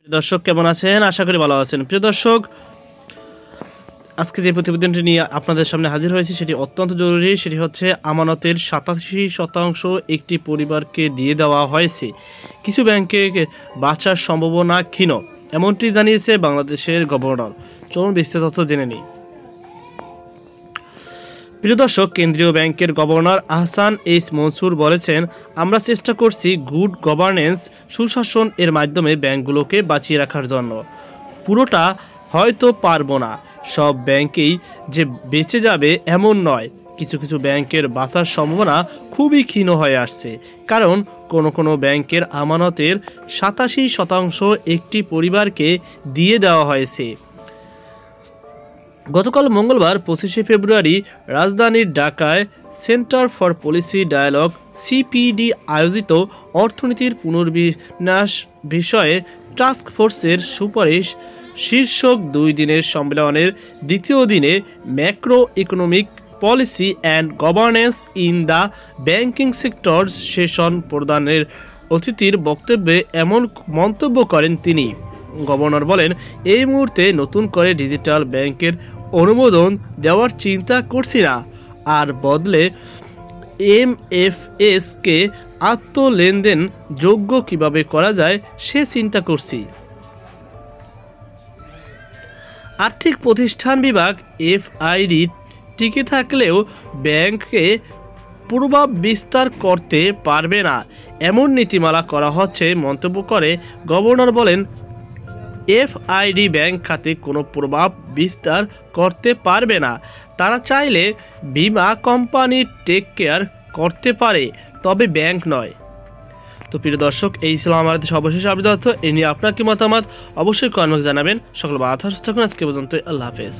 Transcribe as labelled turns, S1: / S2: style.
S1: দর্শক কেমন আছেন? আশা করি ভালো আছেন। প্রিয় দর্শক, আজকে যে প্রতিবেদনটি নিয়ে আপনাদের সামনে হাজির হয়েছি সেটি অত্যন্ত জরুরি। সেটি হচ্ছে আমানতের 87% একটি পরিবারকে দিয়ে দেওয়া হয়েছে। কিছু ব্যাংকে বাঁচার সম্ভাবনা ক্ষীণ, এমনটি জানিয়েছে বাংলাদেশের গভর্নর। চলুন বিস্তারিত তথ্য জেনে নিই। প্রিয় দর্শক, কেন্দ্রীয় ব্যাংকের গভর্নর আহসান এইচ মনসুর বলেছেন, আমরা চেষ্টা করছি গুড গভর্নেন্স, সুশাসন এর মাধ্যমে ব্যাংকগুলোকে বাঁচিয়ে রাখার জন্য। পুরোটা হয়তো পারবো না, সব ব্যাংকেই যে বেঁচে যাবে এমন নয়। কিছু কিছু ব্যাংকের বাঁচার সম্ভাবনা খুবই ক্ষীণ হয়ে আসছে, কারণ কোনো ব্যাংকের আমানতের 87% একটি পরিবারকে দিয়ে দেওয়া হয়েছে। গতকাল মঙ্গলবার 25শে ফেব্রুয়ারি রাজধানীর ঢাকায় centre for policy dialogue CPD আয়োজিত অর্থনীতির পুনর্বিন্যাস বিষয়ে টাস্ক ফোর্সের সুপারিশ শীর্ষক 2 দিনের সম্মেলনের দ্বিতীয় দিনে macro economic policy and governance in the banking sector session প্রদানের অতিথির বক্তব্যে এমন মন্তব্য করেন তিনি। গভর্নর বলেন, এই মুহূর্তে নতুন করে ডিজিটাল ব্যাংকের অনুমোদন দেওয়ার চিন্তা করছি না, আর বদলে এমএফএসকে আত্মলেনদেন যোগ্য কিভাবে করা যায় সে চিন্তা করছি। আর্থিক প্রতিষ্ঠান বিভাগ এফআইডি টিকে থাকলেও ব্যাংকে প্রভাব বিস্তার করতে পারবে না, এমন নীতিমালা করা হচ্ছে মন্তব্য করে গভর্নর বলেন, এফআইডি ব্যাংক খাতে কোনো প্রভাব বিস্তার করতে পারবে না। তারা চাইলে বীমা কোম্পানি টেক কেয়ার করতে পারে, তবে ব্যাংক নয়। তো প্রিয় দর্শক, এই ছিল আমাদের সর্বশেষ আপডেট। এ নিয়ে আপনার কি মতামত অবশ্যই কমেন্টে জানাবেন। সকল ভালো থাকুন, আজকে পর্যন্ত আল্লাহ হাফেজ।